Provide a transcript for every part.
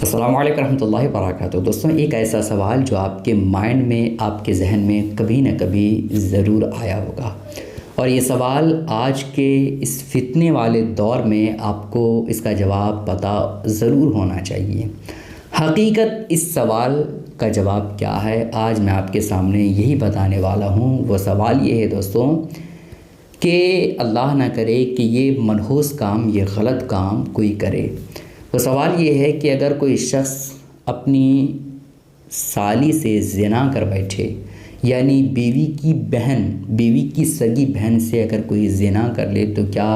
السلام علیکم ورحمۃ اللہ وبرکاتہ۔ دوستوں، ایک ایسا سوال جو آپ کے مائنڈ میں، آپ کے ذہن میں کبھی نہ کبھی ضرور آیا ہوگا، اور یہ سوال آج کے اس فتنے والے دور میں آپ کو اس کا جواب پتہ ضرور ہونا چاہیے۔ حقیقت اس سوال کا جواب کیا ہے، آج میں آپ کے سامنے یہی بتانے والا ہوں۔ وہ سوال یہ ہے دوستوں کہ اللہ نہ کرے کہ یہ منحوس کام، یہ غلط کام کوئی کرے۔ تو سوال یہ ہے کہ اگر کوئی شخص اپنی سالی سے زنا کر بیٹھے، یعنی بیوی کی بہن، بیوی کی سگی بہن سے اگر کوئی زنا کر لے، تو کیا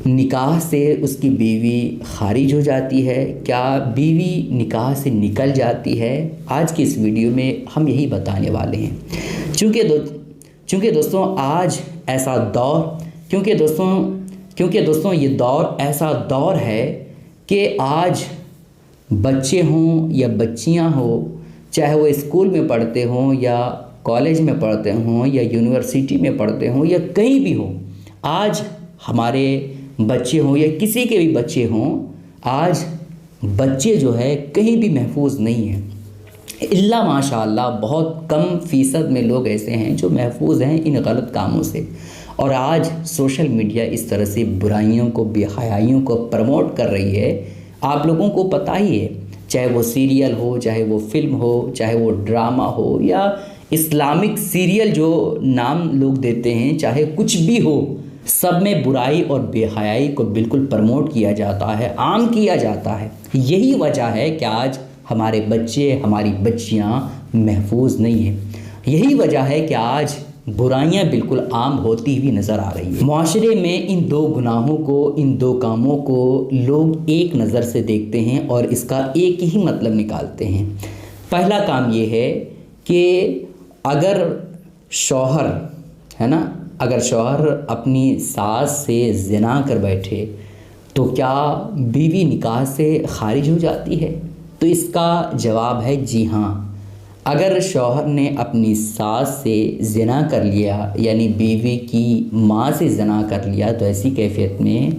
نکاح سے اس کی بیوی خارج ہو جاتی ہے؟ کیا بیوی نکاح سے نکل جاتی ہے؟ آج کی اس ویڈیو میں ہم یہی بتانے والے ہیں۔ چونکہ دوستوں آج ایسا دور کیونکہ دوستوں یہ دور ایسا دور ہے کہ آج بچے ہوں یا بچیاں ہوں، چاہے وہ اسکول میں پڑھتے ہوں یا کالج میں پڑھتے ہوں یا یونیورسٹی میں پڑھتے ہوں یا کہیں بھی ہوں، آج ہمارے بچے ہوں یا کسی کے بھی بچے ہوں، آج بچے جو ہے کہیں بھی محفوظ نہیں ہیں۔ الا ماشاء اللہ بہت کم فیصد میں لوگ ایسے ہیں جو محفوظ ہیں ان غلط کاموں سے۔ اور آج سوشل میڈیا اس طرح سے برائیوں کو، بے حیائیوں کو پروموٹ کر رہی ہے، آپ لوگوں کو پتہ ہی ہے، چاہے وہ سیریل ہو، چاہے وہ فلم ہو، چاہے وہ ڈرامہ ہو یا اسلامک سیریل جو نام لوگ دیتے ہیں، چاہے کچھ بھی ہو، سب میں برائی اور بے حیائی کو بالکل پروموٹ کیا جاتا ہے، عام کیا جاتا ہے۔ یہی وجہ ہے کہ آج ہمارے بچے، ہماری بچیاں محفوظ نہیں ہیں۔ یہی وجہ ہے کہ آج برائیاں بالکل عام ہوتی ہوئی نظر آ رہی ہیں۔ معاشرے میں ان دو گناہوں کو، ان دو کاموں کو لوگ ایک نظر سے دیکھتے ہیں اور اس کا ایک ہی مطلب نکالتے ہیں۔ پہلا کام یہ ہے کہ اگر شوہر اگر شوہر اپنی ساس سے زنا کر بیٹھے تو کیا بیوی نکاح سے خارج ہو جاتی ہے؟ تو اس کا جواب ہے جی ہاں۔ اگر شوہر نے اپنی ساس سے زنا کر لیا، یعنی بیوی کی ماں سے زنا کر لیا، تو ایسی کیفیت میں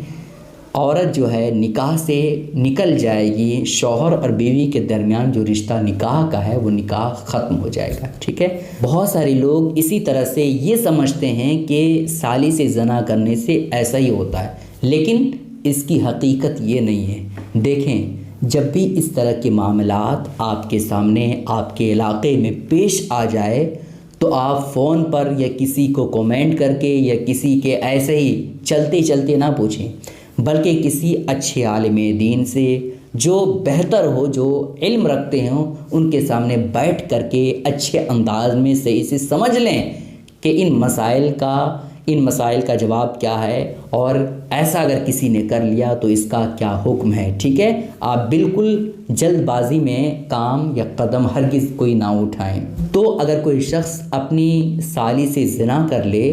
عورت جو ہے نکاح سے نکل جائے گی۔ شوہر اور بیوی کے درمیان جو رشتہ نکاح کا ہے وہ نکاح ختم ہو جائے گا، ٹھیک ہے۔ بہت سارے لوگ اسی طرح سے یہ سمجھتے ہیں کہ سالی سے زنا کرنے سے ایسا ہی ہوتا ہے، لیکن اس کی حقیقت یہ نہیں ہے۔ دیکھیں، جب بھی اس طرح کے معاملات آپ کے سامنے، آپ کے علاقے میں پیش آ جائے، تو آپ فون پر یا کسی کو کومنٹ کر کے یا کسی کے ایسے ہی چلتے نہ پوچھیں، بلکہ کسی اچھے عالم دین سے جو بہتر ہو، جو علم رکھتے ہوں، ان کے سامنے بیٹھ کر کے اچھے انداز میں صحیح سے سمجھ لیں کہ ان مسائل کا جواب کیا ہے، اور ایسا اگر کسی نے کر لیا تو اس کا کیا حکم ہے، ٹھیک ہے۔ آپ بالکل جلد بازی میں کام یا قدم ہرگز کوئی نہ اٹھائیں۔ تو اگر کوئی شخص اپنی سالی سے زنا کر لے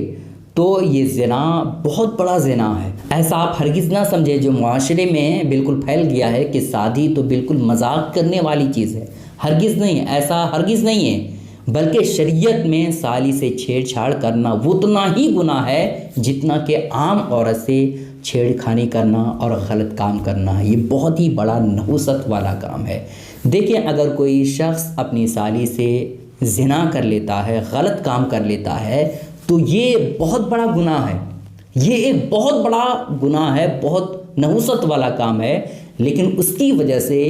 تو یہ زنا بہت بڑا زنا ہے۔ ایسا آپ ہرگز نہ سمجھے، جو معاشرے میں بالکل پھیل گیا ہے کہ شادی تو بالکل مذاق کرنے والی چیز ہے، ہرگز نہیں، ایسا ہرگز نہیں ہے۔ بلکہ شریعت میں سالی سے چھیڑ چھاڑ کرنا اتنا ہی گناہ ہے جتنا کہ عام عورت سے چھیڑ خانی کرنا اور غلط کام کرنا۔ یہ بہت ہی بڑا نحوست والا کام ہے۔ دیکھیں، اگر کوئی شخص اپنی سالی سے زنا کر لیتا ہے، غلط کام کر لیتا ہے، تو یہ بہت بڑا گناہ ہے، یہ ایک بہت بڑا گناہ ہے، بہت نحوست والا کام ہے۔ لیکن اس کی وجہ سے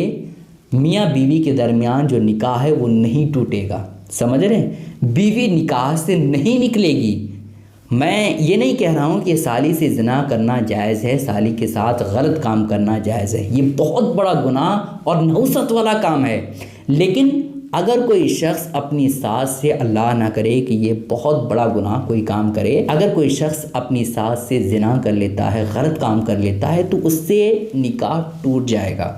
میاں بیوی کے درمیان جو نکاح ہے وہ نہیں ٹوٹے گا، سمجھ رہے ہیں؟ بیوی نکاح سے نہیں نکلے گی۔ میں یہ نہیں کہہ رہا ہوں کہ سالی سے زنا کرنا جائز ہے، سالی کے ساتھ غلط کام کرنا جائز ہے، یہ بہت بڑا گناہ اور نحوست والا کام ہے۔ لیکن اگر کوئی شخص اپنی ساس سے، اللہ نہ کرے کہ یہ بہت بڑا گناہ کوئی کام کرے، اگر کوئی شخص اپنی ساس سے زنا کر لیتا ہے، غلط کام کر لیتا ہے، تو اس سے نکاح ٹوٹ جائے گا۔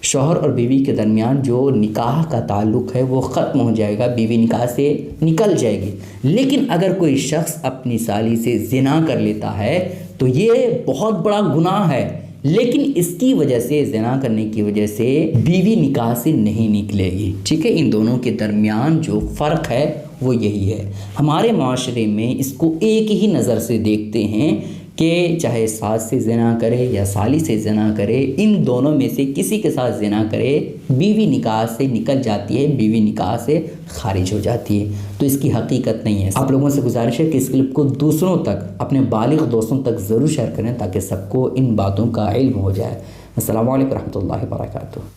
شوہر اور بیوی کے درمیان جو نکاح کا تعلق ہے وہ ختم ہو جائے گا، بیوی نکاح سے نکل جائے گی۔ لیکن اگر کوئی شخص اپنی سالی سے زنا کر لیتا ہے تو یہ بہت بڑا گناہ ہے، لیکن اس کی وجہ سے، زنا کرنے کی وجہ سے بیوی نکاح سے نہیں نکلے گی، ٹھیک ہے۔ ان دونوں کے درمیان جو فرق ہے وہ یہی ہے۔ ہمارے معاشرے میں اس کو ایک ہی نظر سے دیکھتے ہیں کہ چاہے ساس سے زنا کرے یا سالی سے زنا کرے، ان دونوں میں سے کسی کے ساتھ زنا کرے، بیوی نکاح سے نکل جاتی ہے، بیوی نکاح سے خارج ہو جاتی ہے۔ تو اس کی حقیقت نہیں ہے۔ آپ لوگوں سے گزارش ہے کہ اس کلپ کو دوسروں تک، اپنے بالغ دوستوں تک ضرور شیئر کریں تاکہ سب کو ان باتوں کا علم ہو جائے۔ السلام علیکم ورحمۃ اللہ وبرکاتہ۔